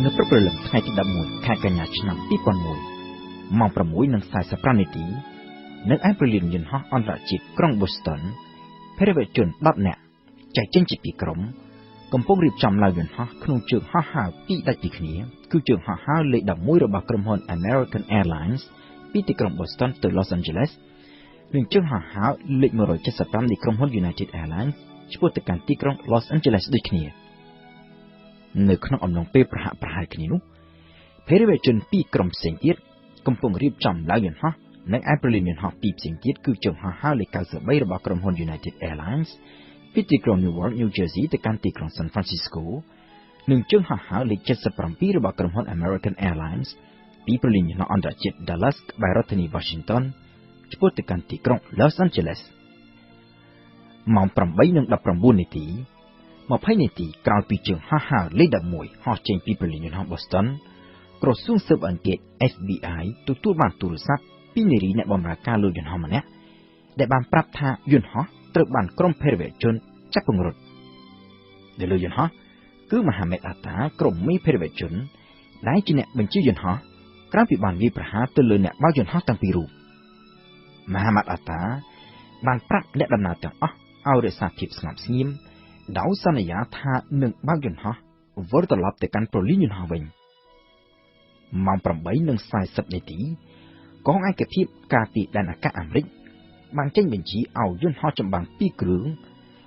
នៅព្រឹកព្រលឹមថ្ងៃទី11ខែកញ្ញាឆ្នាំ2001ម៉ោង 6:45 នាទីនៅឯព្រលានយន្តហោះអន្តរជាតិក្រុង Boston ភរិយជន 10 នាក់ចែកចេញជាពីរក្រុមកំពុងរៀបចំឡើងយន្តហោះក្នុងជើងហោះហើរពីរដាច់ពីគ្នាគឺជើងហោះហើរលេខ11របស់ក្រុមហ៊ុន American Airlines ពីទីក្រុង Boston ទៅ Los Angeles និងជើងហោះហើរលេខ175នៃក្រុមហ៊ុន United Airlines ឆ្ពោះទៅកាន់ទីក្រុង Los Angeles ដូចគ្នានៅក្នុងអំឡុងពេលប្រហាក់ប្រហែលគ្នានោះភរិយជនពីរក្រុមផ្សេងទៀតកំពុងរៀបចំឡើងយន្តហោះនៅឯព្រលានយន្តហោះពីរផ្សេងទៀតគឺជើងហោះហើរលេខ93របស់ក្រុមហ៊ុន United Airlines ពីទីក្រុង Newark New Jersey ទៅកាន់ទីក្រុង San Francisco និងជើងហោះហើរលេខ77របស់ក្រុមហ៊ុន American Airlines ពីព្រលានយន្តហោះអន្តរជាតិ Dallas ក្បែររដ្ឋធានី Washington ឆ្ពោះទៅកាន់ទីក្រុង Los Angeles ម៉ោង 8:19 នាទី20 នាទីក្រោយពីជើងហោះហើរលេខ11ហោះចេញពីព្រលានយន្តហោះ Boston ក្រសួងស៊ើបអង្កេត FBI ទទួលបានទូរស័ព្ទពីនារីអ្នកបម្រើការលើយន្តហោះម្នាក់ដែលបានប្រាប់ថាយន្តហោះត្រូវបានក្រុមភរិយជនចាប់ពង្រត់ដែលលើយន្តហោះគឺមហាមេតអាតាក្រុមមេភរិយជនដែលជាអ្នកបញ្ជាយន្តហោះក្រោយពីបានវាយប្រហារទៅលើអ្នកបើកយន្តហោះទាំងពីររូបមហាមេតអាតាបានប្រាប់អ្នកដំណើរទាំងអស់ឲ្យរក្សាភាពស្ងប់ស្ងៀមដោយសន្យាថានឹងបើកយន្តហោះវិលត្រឡប់ទៅកាន់ព្រលានយន្តហោះវិញម៉ោង 8:40 នាទីកងឯកភាពការពីដែនអាកាសអាមេរិកបានចេញបញ្ជាឲ្យយន្តហោះចម្បាំង2គ្រឿង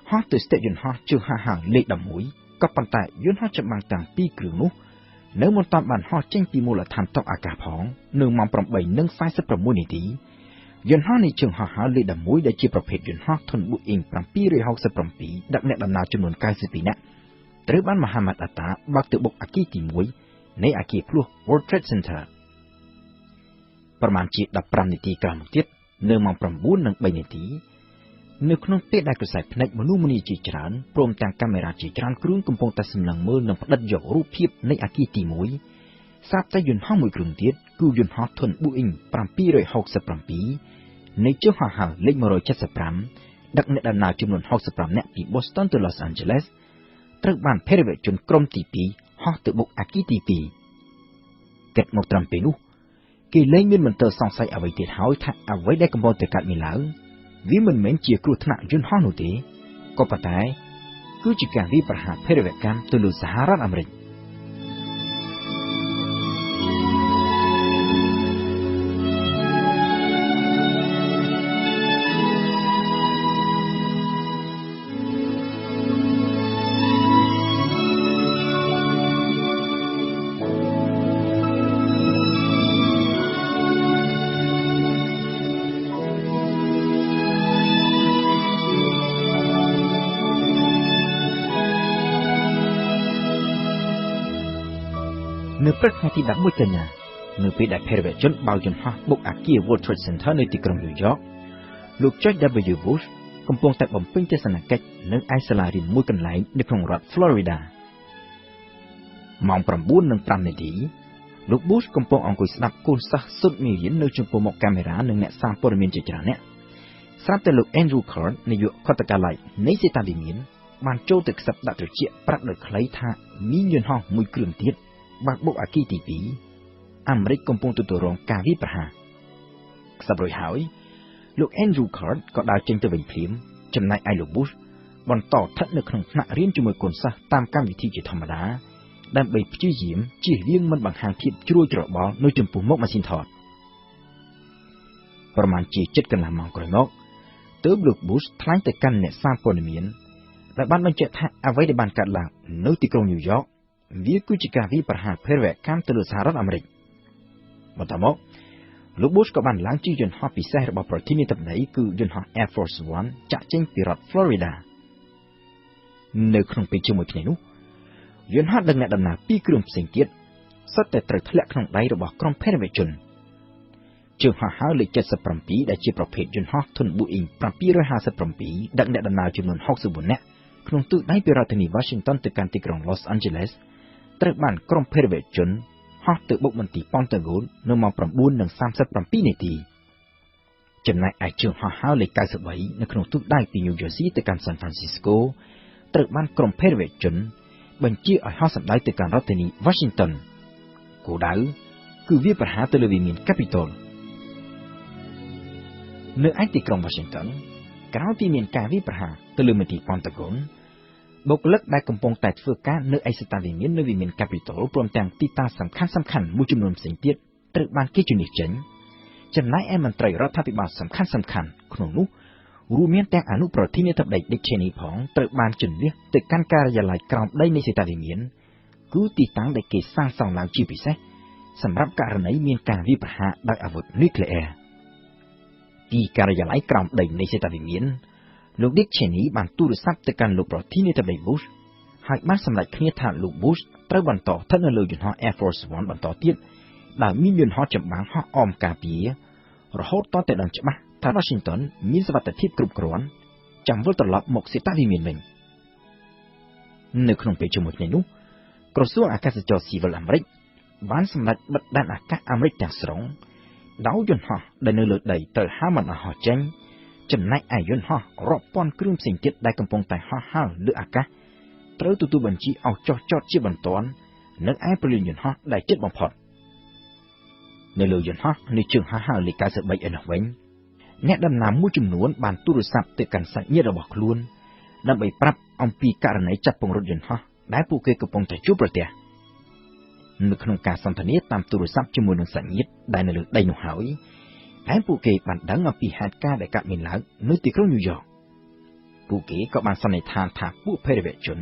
ហោះទៅស្ទាក់យន្តហោះជើងហោះហើរលេខ11ក៏ប៉ុន្តែយន្តហោះចម្បាំងទាំង2គ្រឿងនោះនៅមិនទាន់បានហោះចេញពីមូលដ្ឋានទ័ពអាកាសផងនៅម៉ោង 8:46 នាទីយន្តហោះនៃជើងហោះហើរលេខ11ដែលជាប្រភេទយន្តហោះធុន Boeing 767ដឹកអ្នកដំណើរចំនួន92នាក់ត្រូវបានមហាមេតអាតាបើកទៅបុកអគារទី1នៃអគារភ្លោះ World Trade Center ប្រមាណជា15នាទីក្រោយមកទៀតនៅម៉ោង 9:03 នាទីនៅក្នុងពេលដែលខ្សែភ្នែកមនុស្សម្នាជាច្រើនព្រមទាំងកាមេរ៉ាជាច្រើនគ្រឿងកំពុងតែសម្លឹងមើលនិងផ្ដិតយករូបភាពនៃអគារទី1ស្រាប់តែយន្តហោះមួយគ្រឿងទៀតគឺយន្តហោះធុន Boeing 767នៃជើងហោះហើរលេខ175ដឹកអ្នកដំណើរចំនួន65នាក់ពី Boston ទៅ Los Angeles ត្រូវបានភរិយជនក្រុមទី2ហោះទៅបុកអគារទី2គិតមកត្រឹមពេលនោះគេលែងមានមន្ទិលសង្ស័យអ្វីទៀតហើយថាអ្វីដែលកំពុងតែកើតមានឡើងវាមិនមែនជាគ្រោះថ្នាក់យន្តហោះនោះទេក៏ប៉ុន្តែគឺជាការវាយប្រហារភេរវកម្មទៅលើសហរដ្ឋអាមេរិកនៅព្រឹកថ្ងៃទី11កញ្ញានៅពេលដែលភរិយជនបើកយន្តហោះបុកអគារ World Trade Center នៅទីក្រុង New York លោក George W. Bush កំពុងតែបំពេញទស្សនកិច្ចនៅឯសាលារៀនមួយកន្លែងនៅក្នុងរដ្ឋ Florida ម៉ោង 9:05 នាទីលោក Bush កំពុងអង្គុយស្ដាប់កូនសិស្សសុទ្ធមេរៀននៅចំពោះមុខកាមេរ៉ានិងអ្នកសារព័ត៌មានជាច្រើនអ្នកស្រាប់តែលោក Andrew Kern នាយកខុទ្ទកាល័យនៃសេតាវិមានបានចូលទៅខ្សឹបដាក់ត្រចៀកប្រាប់ដោយខ្លីថាមានយន្តហោះមួយគ្រឿងទៀតបាក់បុកអគារទី2អាមេរិកកំពុងទទួលរងការវាយប្រហារខ្សឹបរួចហើយលោក Andrew Kern ក៏ដើរចេញទៅវិញភ្លាមចំណែកឯលោក Bush បន្តស្ថិតនៅក្នុងថ្នាក់រៀនជាមួយកូនសិស្សតាមកម្មវិធីជាធម្មតាដើម្បីព្យាយាមជៀសវាងមិនបង្ហាញភាពជ្រួលច្របល់នៅចំពោះមុខម៉ាស៊ីនថតប្រមាណជា7កន្លះម៉ោងក្រោយមកទើបលោក Bush ថ្លែងទៅកាន់អ្នកសារព័ត៌មានដែលបានបញ្ជាក់ថាអ្វីដែលបានកើតឡើងនៅទីក្រុង New Yorkវាគឺជាការវាយប្រហារភេរវកម្មទៅលើសហរដ្ឋអាមេរិកបន្តមកលោក Bush ក៏បានឡើងជិះយន្តហោះពិសេសរបស់ប្រធានាធិបតីគឺយន្តហោះ Air Force One ចាក់ចេញពីរដ្ឋ Florida នៅក្នុងពេលជាមួយគ្នានោះយន្តហោះដឹកអ្នកដំណើរ2គ្រឿងផ្សេងទៀតសុទ្ធតែត្រូវធ្លាក់ក្នុងដៃរបស់ក្រុមភេរវជនជើងហោះហើរលេខ77ដែលជាប្រភេទយន្តហោះធុន Boeing 757ដឹកអ្នកដំណើរចំនួន64នាក់ក្នុងទូដៃពីរដ្ឋធានី Washington ទៅកាន់ទីក្រុង Los Angeles ត្រូវបានក្រុមភេរវជនហោះទៅបុកមន្ទីរប៉ង់តាហ្គូននៅម៉ោង 9:37 នាទីចំណែកឯជើងហោះហើរលេខ93នៅក្នុងទូដៃពី New Jersey ទៅកាន់ San Francisco ត្រូវបានក្រុមភេរវជនបញ្ជាឲ្យហោះសម្ដៅទៅកាន់រដ្ឋធានី Washington គោលដៅគឺវាប្រហារទៅលើវិមាន Capitol នៅឯទីក្រុង Washington ក្រោយពីមានការវាយប្រហារទៅលើមន្ទីរ Pentagon បុគ្គលិកដែលកំពុងតែធ្វើការនៅឯសតាវិមាននៅវិមាន Capitol ព្រមទាំងទីតាំងសំខាន់មួយចំនួនផ្សេងទៀតត្រូវបានគេជំនះចេញចំណែកឯមន្ត្រីរដ្ឋាភិបាលសំខាន់ក្នុងនោះរួមមានទាំងអនុប្រធានាធិបតី Dick Cheney ផងត្រូវបានជំនះទៅកាន់ការិយាល័យក្រោមដីនៃសតាវិមានគឺទីតាំងដែលគេសាងសង់ឡើងជាពិសេសសម្រាប់ករណីមានការវាយប្រហារដោយអាវុធនុយក្លេអ៊ែរទីការិយាល័យក្រោមដីនៃសតាវិមានលោក Dick Cheney បានទូរស័ព្ទទៅកាន់លោកប្រធានាធិបតី Bush ហើយបានសម្រេចគ្នាថាលោក Bush ត្រូវបន្តស្ថិតនៅលើយន្តហោះ Air Force One បន្តទៀតដែលមានយន្តហោះចម្បាំងហោះអមការពាររហូតតតែដឹងច្បាស់ថា Washington មានសុវត្ថិភាពគ្រប់គ្រាន់ចាំវិលត្រឡប់មកសតាវិមានវិញនៅក្នុងពេលជាមួយគ្នានោះក្រសួងអាកាសចរស៊ីវិលអាមេរិកបានសម្រេចបិទដែនអាកាសអាមេរិកទាំងស្រុងដោយយន្តហោះដែលនៅលើដីត្រូវហាមមិនឲ្យហោះចេញចំណែកឯយន្តហោះរាប់ពាន់គ្រឿងផ្សេងទៀតដែលកំពុងតែហោះហើរលើអាកាសត្រូវទទួលបញ្ជាឲ្យចុះចតជាបន្ទាន់នៅឯព្រលានយន្តហោះដែលជិតបំផុតនៅលើយន្តហោះនៃជើងហោះហើរលេខ 93 ឯនោះវិញអ្នកដំណើរមួយចំនួនបានទូរស័ព្ទទៅកាន់សាច់ញាតិរបស់ខ្លួនដើម្បីប្រាប់អំពីករណីចាប់ពង្រត់យន្តហោះដែលពួកគេកំពុងតែជួបប្រទះនៅក្នុងការសន្ទនាតាមទូរស័ព្ទជាមួយនឹងសាច់ញាតិដែលនៅលើដីនោះហើយហើយពួកគេបានដឹងអំពីហេតុការណ៍ដែលកើតមានឡើងនៅទីក្រុងញូវយ៉កពួកគេក៏បានសន្និដ្ឋានថាពួកភេរវជន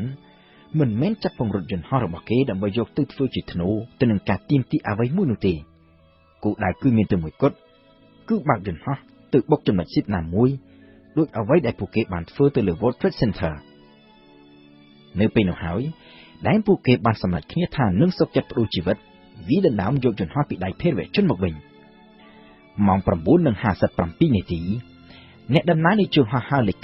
មិនមែនចាប់ពង្រត់យន្តហោះរបស់គេដើម្បីយកទៅធ្វើជាធ្នូទៅនឹងការទាមទារអ្វីមួយនោះទេគោលដៅគឺមានតែមួយគត់គឺបើកយន្តហោះទៅបុកចំណុចស៊ីបណាមួយដូចអ្វីដែលពួកគេបានធ្វើទៅលើ World Trade Center នៅពេលនោះហើយដែលពួកគេបានសម្រេចគ្នាថានឹងសុខចិត្តផ្ដួលជីវិតវាដណ្ដើមយកយន្តហោះពីដៃភេរវជនមកវិញម៉ោង 9:57 នាទីអ្នកដំណើរនៃជើងហោះហើរលេខ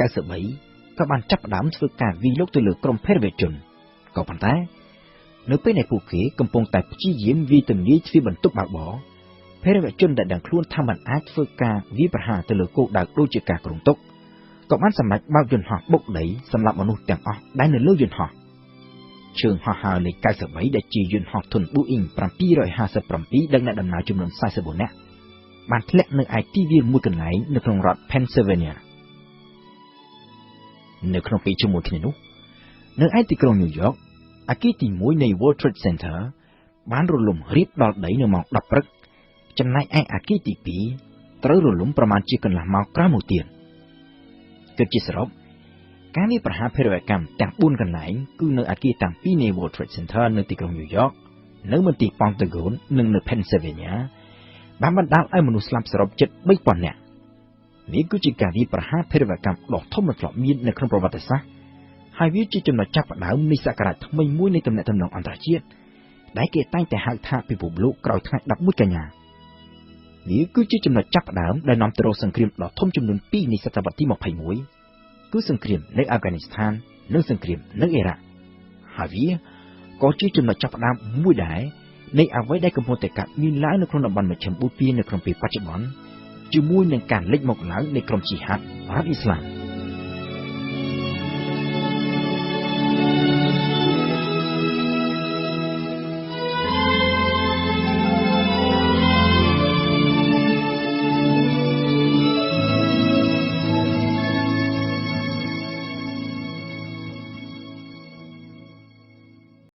93 ក៏បានចាប់ផ្ដើមធ្វើការវាយលុកទៅលើក្រុមភេរវជនក៏ប៉ុន្តែនៅពេលដែលពួកគេកំពុងតែព្យាយាមវាយទម្លាយទ្វារបន្ទប់បើកបរភេរវជនដែលដឹងខ្លួនថាមិនអាចធ្វើការវាយប្រហារទៅលើគោលដៅដូចជាការគ្រោងទុកក៏បានសម្រេចបើកយន្តហោះបុកដីសម្រាប់មនុស្សទាំងអស់ដែលនៅលើយន្តហោះជើងហោះហើរលេខ 93 ដែលជាយន្តហោះធុន Boeing 757 ដឹកអ្នកដំណើរចំនួន 44 នាក់បានធ្លាក់នៅឯទីវាលមួយកន្លែងនៅក្នុងរដ្ឋ Pennsylvania នៅក្នុងពេលជាមួយគ្នានោះនៅឯទីក្រុងញូវយ៉កអគារទី1នៃ World Trade Center បានរលំរាបដល់ដីនៅម៉ោង 10 ព្រឹកចំណែកឯអគារទី2ត្រូវរលំប្រមាណជាកន្លះម៉ោងក្រោយមកទៀតគិតជាសរុបការវាយប្រហារភេរវកម្មទាំង4កន្លែងគឺនៅអគារទាំងពីរនៃ World Trade Center នៅទីក្រុងញូវយ៉កនៅមន្ទីរ Pentagon និងនៅ Pennsylvania បានបណ្ដាលឲ្យមនុស្សស្លាប់សរុបជិត 3,000 នាក់នេះគឺជាការវាយប្រហារភេរវកម្មដ៏ធំមិនធ្លាប់មាននៅក្នុងប្រវត្តិសាស្ត្រហើយវាជាចំណុចចាប់ផ្ដើមនៃសក្តានុពលថ្មីមួយនៃទំនាក់ទំនងអន្តរជាតិដែលគេតែងតែហៅថាពិភពលោកក្រោយថ្ងៃ11កញ្ញាវាគឺជាចំណុចចាប់ផ្ដើមដែលនាំទៅរកសង្គ្រាមដ៏ធំចំនួន2នៃសតវត្សទី21គឺសង្គ្រាមនៅអាហ្វហ្គានីស្ថាននិងសង្គ្រាមនៅអ៊ីរ៉ាក់ហើយវាក៏ជាចំណុចចាប់ផ្ដើមមួយដែរនៃអ្វីដែលកំពុងតែកើតមានឡើងនៅក្នុងតំបន់មជ្ឈិមបូព៌ានៅក្នុងពេលបច្ចុប្បន្នជាមួយនឹងការលេចមកឡើងនៃក្រុមជីហាតរដ្ឋអ៊ីស្លាម